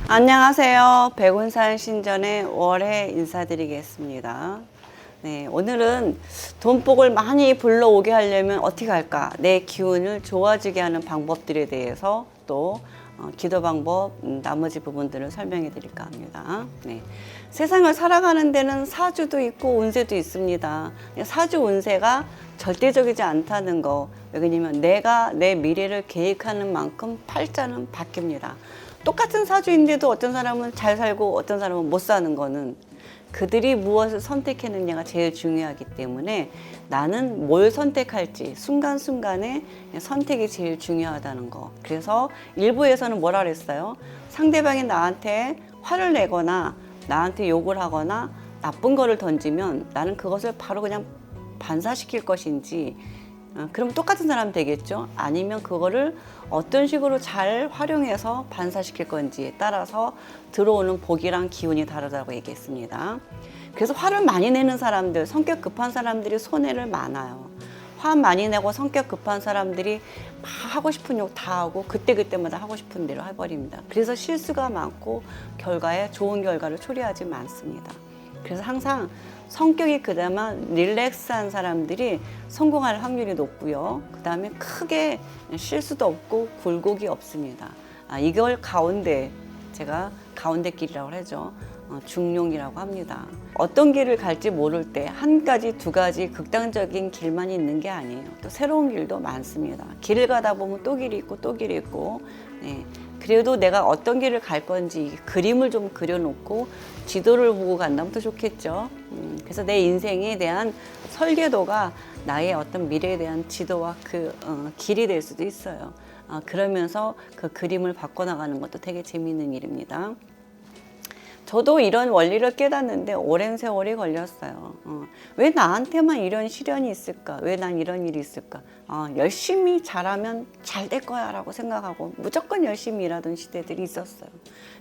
안녕하세요. 백운산 신전의 월해 인사드리겠습니다. 네, 오늘은 돈복을 많이 불러오게 하려면 어떻게 할까? 내 기운을 좋아지게 하는 방법들에 대해서 또 기도 방법, 나머지 부분들을 설명해 드릴까 합니다. 네. 세상을 살아가는 데는 사주도 있고 운세도 있습니다. 사주 운세가 절대적이지 않다는 거. 왜냐면 내가 내 미래를 계획하는 만큼 팔자는 바뀝니다. 똑같은 사주인데도 어떤 사람은 잘 살고 어떤 사람은 못 사는 거는 그들이 무엇을 선택했느냐가 제일 중요하기 때문에 나는 뭘 선택할지 순간순간에 선택이 제일 중요하다는 거. 그래서 일부에서는 뭐라 그랬어요? 상대방이 나한테 화를 내거나 나한테 욕을 하거나 나쁜 거를 던지면 나는 그것을 바로 그냥 반사시킬 것인지 그럼 똑같은 사람 되겠죠? 아니면 그거를 어떤 식으로 잘 활용해서 반사시킬 건지에 따라서 들어오는 복이랑 기운이 다르다고 얘기했습니다. 그래서 화를 많이 내는 사람들, 성격 급한 사람들이 손해를 많아요. 화 많이 내고 성격 급한 사람들이 막 하고 싶은 욕 다 하고 그때그때마다 하고 싶은 대로 해버립니다. 그래서 실수가 많고 결과에 좋은 결과를 초래하지 않습니다. 그래서 항상 성격이 그나마 릴렉스한 사람들이 성공할 확률이 높고요. 그 다음에 크게 실수도 없고 굴곡이 없습니다. 이걸 가운데, 제가 가운데 길이라고 하죠. 중용이라고 합니다. 어떤 길을 갈지 모를 때 한 가지, 두 가지 극단적인 길만 있는 게 아니에요. 또 새로운 길도 많습니다. 길을 가다 보면 또 길이 있고 또 길이 있고, 네. 그래도 내가 어떤 길을 갈 건지 그림을 좀 그려놓고 지도를 보고 간다면 더 좋겠죠. 그래서 내 인생에 대한 설계도가 나의 어떤 미래에 대한 지도와 길이 될 수도 있어요. 그러면서 그 그림을 바꿔나가는 것도 되게 재미있는 일입니다. 저도 이런 원리를 깨닫는데 오랜 세월이 걸렸어요. 왜 나한테만 이런 시련이 있을까? 왜 난 이런 일이 있을까? 열심히 잘하면 잘 될 거야 라고 생각하고 무조건 열심히 일하던 시대들이 있었어요.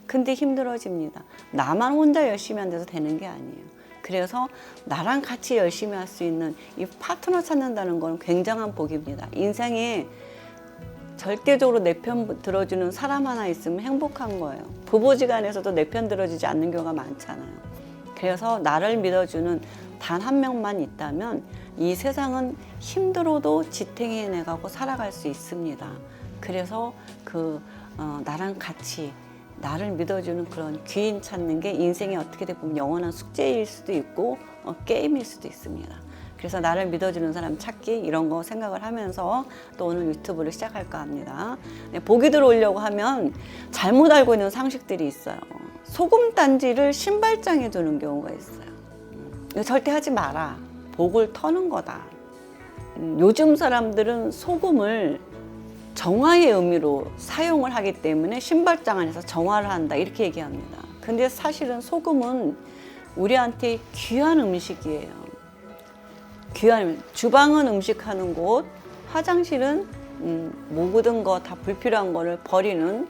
근데 힘들어집니다. 나만 혼자 열심히 안 돼서 되는 게 아니에요. 그래서 나랑 같이 열심히 할 수 있는 이 파트너 찾는다는 건 굉장한 복입니다. 인생에 절대적으로 내 편 들어주는 사람 하나 있으면 행복한 거예요. 부부지간에서도 내 편 들어주지 않는 경우가 많잖아요. 그래서 나를 믿어주는 단 한 명만 있다면 이 세상은 힘들어도 지탱해내가고 살아갈 수 있습니다. 그래서 나랑 같이 나를 믿어주는 그런 귀인 찾는 게 인생에 어떻게 보면 영원한 숙제일 수도 있고 게임일 수도 있습니다. 그래서 나를 믿어주는 사람 찾기 이런 거 생각을 하면서 또 오늘 유튜브를 시작할까 합니다. 네, 보기 들어오려고 하면 잘못 알고 있는 상식들이 있어요. 소금 단지를 신발장에 두는 경우가 있어요. 이거 절대 하지 마라. 복을 터는 거다. 요즘 사람들은 소금을 정화의 의미로 사용을 하기 때문에 신발장 안에서 정화를 한다 이렇게 얘기합니다. 근데 사실은 소금은 우리한테 귀한 음식이에요. 주방은 음식하는 곳, 화장실은 묵은 거 다 불필요한 거를 버리는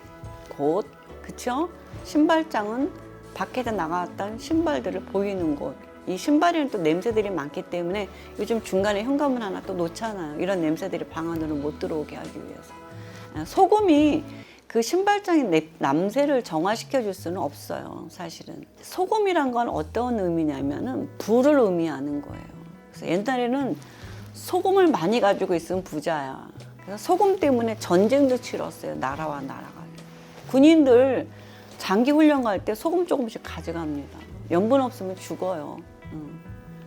곳, 그쵸? 신발장은 밖에다 나갔던 신발들을 보이는 곳. 이 신발에는 또 냄새들이 많기 때문에 요즘 중간에 현관문 하나 또 놓잖아요. 이런 냄새들이 방 안으로 못 들어오게 하기 위해서. 소금이 그 신발장의 남새를 정화시켜 줄 수는 없어요, 사실은. 소금이란 건 어떤 의미냐면은 불을 의미하는 거예요. 그래서 옛날에는 소금을 많이 가지고 있으면 부자야. 그래서 소금 때문에 전쟁도 치렀어요. 나라와 나라가. 군인들 장기 훈련 갈 때 소금 조금씩 가져갑니다. 염분 없으면 죽어요.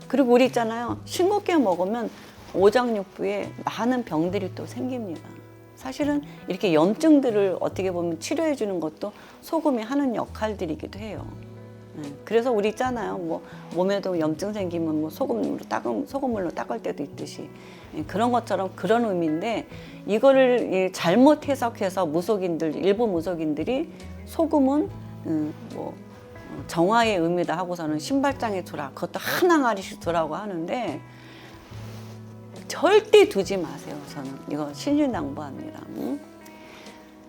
그리고 우리 있잖아요. 싱겁게 먹으면 오장육부에 많은 병들이 또 생깁니다. 사실은 이렇게 염증들을 어떻게 보면 치료해 주는 것도 소금이 하는 역할들이기도 해요. 그래서 우리 있잖아요. 뭐 몸에도 염증 생기면 뭐 소금물로 닦을 때도 있듯이 그런 것처럼 그런 의미인데 이거를 잘못 해석해서 일부 무속인들이 소금은 정화의 의미다 하고서는 신발장에 두라. 그것도 한 항아리씩 두라고 하는데 절대 두지 마세요. 저는 이거 신신당부합니다.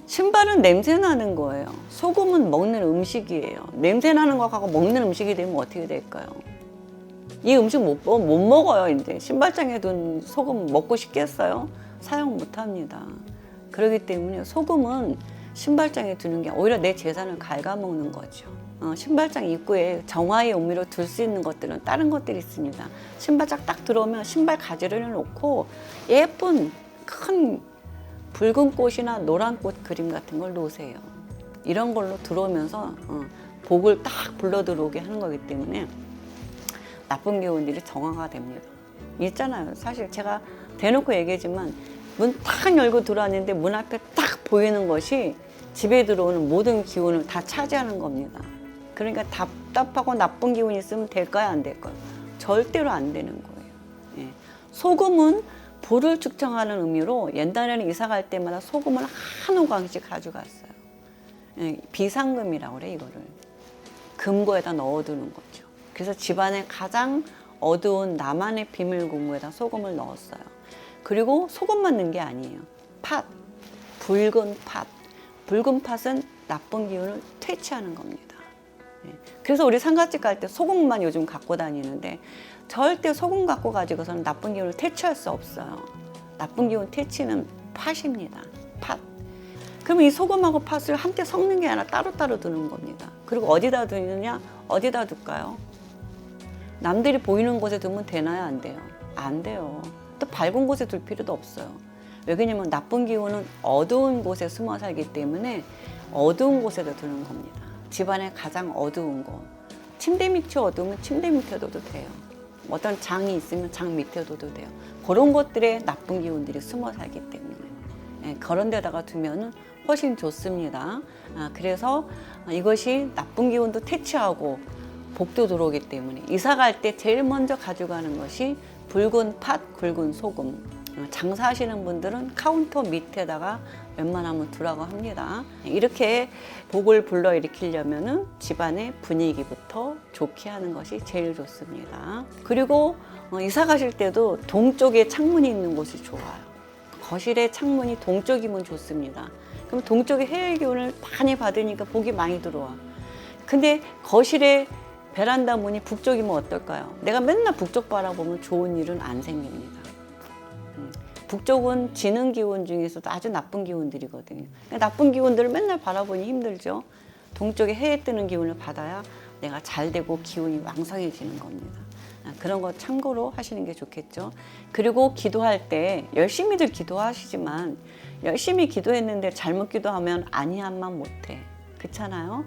신발은 냄새 나는 거예요. 소금은 먹는 음식이에요. 냄새 나는 거하고 먹는 음식이 되면 어떻게 될까요? 이 음식 못 먹어요. 이제 신발장에 둔 소금 먹고 싶겠어요? 사용 못 합니다. 그렇기 때문에 소금은 신발장에 두는 게 오히려 내 재산을 갉아먹는 거죠. 신발장 입구에 정화의 의미로 둘 수 있는 것들은 다른 것들이 있습니다. 신발장 딱 들어오면 신발 가지를 놓고 예쁜 큰 붉은 꽃이나 노란 꽃 그림 같은 걸 놓으세요. 이런 걸로 들어오면서 복을 딱 불러 들어오게 하는 거기 때문에 나쁜 기운들이 정화가 됩니다. 있잖아요. 사실 제가 대놓고 얘기하지만 문 딱 열고 들어왔는데 문 앞에 딱 보이는 것이 집에 들어오는 모든 기운을 다 차지하는 겁니다. 그러니까 답답하고 나쁜 기운이 있으면 될까요? 안 될까요? 절대로 안 되는 거예요. 예. 소금은 불을 축청하는 의미로 옛날에는 이사 갈 때마다 소금을 한 오강씩 가져갔어요. 예. 비상금이라고 그래 이거를. 금고에다 넣어두는 거죠. 그래서 집안에 가장 어두운 나만의 비밀 공구에다 소금을 넣었어요. 그리고 소금만 넣은 게 아니에요. 팥, 붉은 팥. 붉은 팥은 나쁜 기운을 퇴치하는 겁니다. 그래서 우리 상가집 갈 때 소금만 요즘 갖고 다니는데 절대 소금 갖고 가지고서는 나쁜 기운을 퇴치할 수 없어요. 나쁜 기운 퇴치는 팥입니다. 팥. 그러면 이 소금하고 팥을 한때 섞는 게 아니라 따로따로 두는 겁니다. 그리고 어디다 두느냐? 어디다 둘까요? 남들이 보이는 곳에 두면 되나요? 안 돼요? 안 돼요. 또 밝은 곳에 둘 필요도 없어요. 왜냐면 나쁜 기운은 어두운 곳에 숨어 살기 때문에 어두운 곳에다 두는 겁니다. 집안에 가장 어두운 곳. 침대 밑이 어두우면 침대 밑에 둬도 돼요. 어떤 장이 있으면 장 밑에 둬도 돼요. 그런 것들에 나쁜 기운들이 숨어 살기 때문에. 예, 그런 데다가 두면은 훨씬 좋습니다. 그래서 이것이 나쁜 기운도 퇴치하고 복도 들어오기 때문에 이사 갈 때 제일 먼저 가져가는 것이 붉은 팥, 굵은 소금. 장사하시는 분들은 카운터 밑에다가 웬만하면 두라고 합니다. 이렇게 복을 불러일으키려면은 집안의 분위기부터 좋게 하는 것이 제일 좋습니다. 그리고 이사 가실 때도 동쪽에 창문이 있는 곳이 좋아요. 거실에 창문이 동쪽이면 좋습니다. 그럼 동쪽에 해의 기운을 많이 받으니까 복이 많이 들어와. 근데 거실에 베란다 문이 북쪽이면 어떨까요? 내가 맨날 북쪽 바라보면 좋은 일은 안 생깁니다. 북쪽은 지는 기운 중에서도 아주 나쁜 기운들이거든요. 나쁜 기운들을 맨날 바라보니 힘들죠. 동쪽에 해에 뜨는 기운을 받아야 내가 잘 되고 기운이 왕성해지는 겁니다. 그런 거 참고로 하시는 게 좋겠죠. 그리고 기도할 때 열심히들 기도하시지만 열심히 기도했는데 잘못 기도하면 아니한만 못해. 그렇잖아요.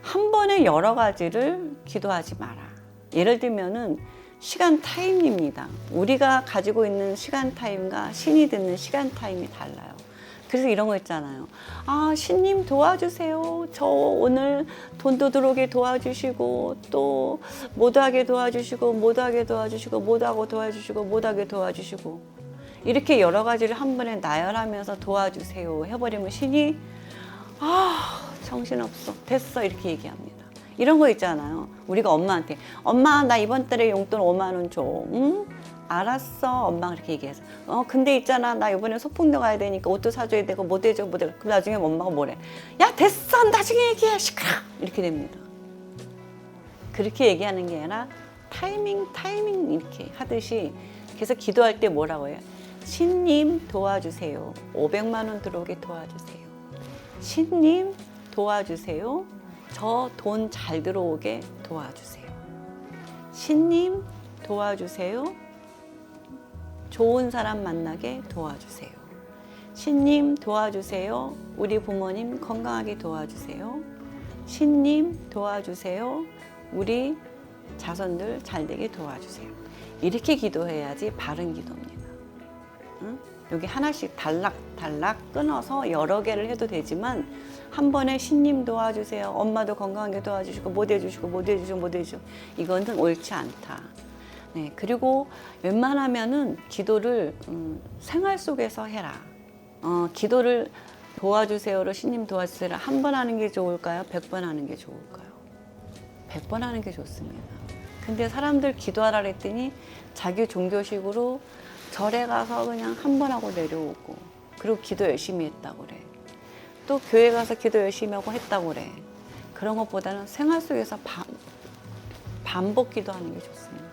한 번에 여러 가지를 기도하지 마라. 예를 들면은 시간 타임입니다. 우리가 가지고 있는 시간 타임과 신이 듣는 시간 타임이 달라요. 그래서 이런 거 있잖아요. 아, 신님 도와주세요. 저 오늘 돈도 들어오게 도와주시고 또 못하게 도와주시고 못하게 도와주시고 못하고 도와주시고 못하게 도와주시고 이렇게 여러 가지를 한 번에 나열하면서 도와주세요 해버리면 신이 정신없어 됐어 이렇게 얘기합니다. 이런 거 있잖아요. 우리가 엄마한테 엄마 나 이번 달에 용돈 5만 원 줘. 응? 알았어. 엄마가 그렇게 얘기해서 근데 있잖아 나 이번에 소풍도 가야 되니까 옷도 사줘야 되고 못 해줘 못 해. 그럼 나중에 엄마가 뭐래? 야 됐어 나중에 얘기해 시끄러 이렇게 됩니다. 그렇게 얘기하는 게 아니라 타이밍 이렇게 하듯이 그래서 기도할 때 뭐라고 해요? 신님 도와주세요. 500만 원 들어오게 도와주세요. 신님 도와주세요. 저 돈 잘 들어오게 도와주세요. 신님 도와주세요. 좋은 사람 만나게 도와주세요. 신님 도와주세요. 우리 부모님 건강하게 도와주세요. 신님 도와주세요. 우리 자손들 잘 되게 도와주세요. 이렇게 기도해야지 바른 기도입니다. 응? 여기 하나씩 달락 끊어서 여러 개를 해도 되지만 한 번에 신님 도와주세요. 엄마도 건강하게 도와주시고 못 해주시고 이거는 옳지 않다. 네, 그리고 웬만하면은 기도를 생활 속에서 해라. 기도를 도와주세요로 신님 도와주세요 한 번 하는 게 좋을까요? 100번 하는 게 좋을까요? 100번 하는 게 좋습니다. 근데 사람들 기도하라 그랬더니 자기 종교식으로 절에 가서 그냥 한 번 하고 내려오고 그리고 기도 열심히 했다고 그래. 또 교회 가서 기도 열심히 하고 했다고 그래. 그런 것보다는 생활 속에서 반복 기도하는 게 좋습니다.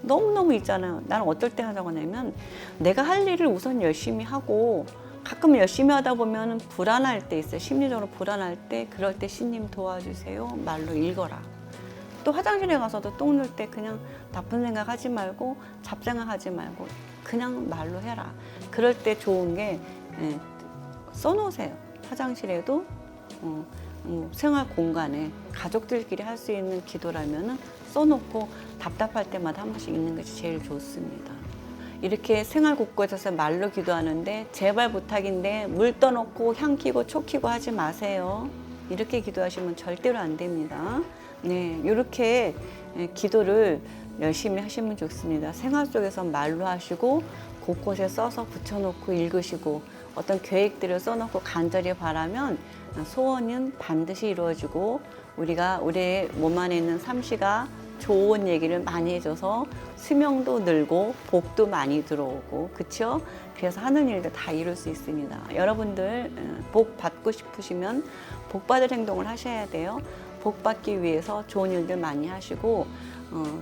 너무너무 있잖아요. 나는 어떨 때 하자고 하냐면 내가 할 일을 우선 열심히 하고 가끔 열심히 하다 보면 불안할 때 있어요. 심리적으로 불안할 때, 그럴 때 신님 도와주세요. 말로 읽어라. 또 화장실에 가서도 똥 눌 때 그냥 나쁜 생각 하지 말고 잡생각 하지 말고 그냥 말로 해라. 그럴 때 좋은 게 써놓으세요. 화장실에도 생활 공간에 가족들끼리 할 수 있는 기도라면은 써놓고 답답할 때마다 한 번씩 읽는 것이 제일 좋습니다. 이렇게 생활 곳곳에서 말로 기도하는데 제발 부탁인데 물 떠놓고 향 키고 초 키고 하지 마세요. 이렇게 기도하시면 절대로 안 됩니다. 네, 이렇게 기도를 열심히 하시면 좋습니다. 생활 속에서 말로 하시고 곳곳에 써서 붙여놓고 읽으시고 어떤 계획들을 써놓고 간절히 바라면 소원은 반드시 이루어지고 우리가 우리 몸 안에 있는 삼시가 좋은 얘기를 많이 해줘서 수명도 늘고 복도 많이 들어오고 그쵸? 그래서 하는 일들 다 이룰 수 있습니다. 여러분들 복 받고 싶으시면 복 받을 행동을 하셔야 돼요. 복 받기 위해서 좋은 일들 많이 하시고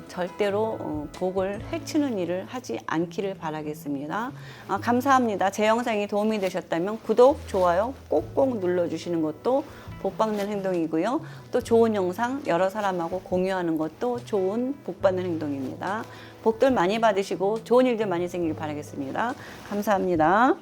절대로 복을 해치는 일을 하지 않기를 바라겠습니다. 감사합니다. 제 영상이 도움이 되셨다면 구독, 좋아요 꼭꼭 눌러주시는 것도 복 받는 행동이고요. 또 좋은 영상 여러 사람하고 공유하는 것도 좋은 복 받는 행동입니다. 복들 많이 받으시고 좋은 일들 많이 생기길 바라겠습니다. 감사합니다.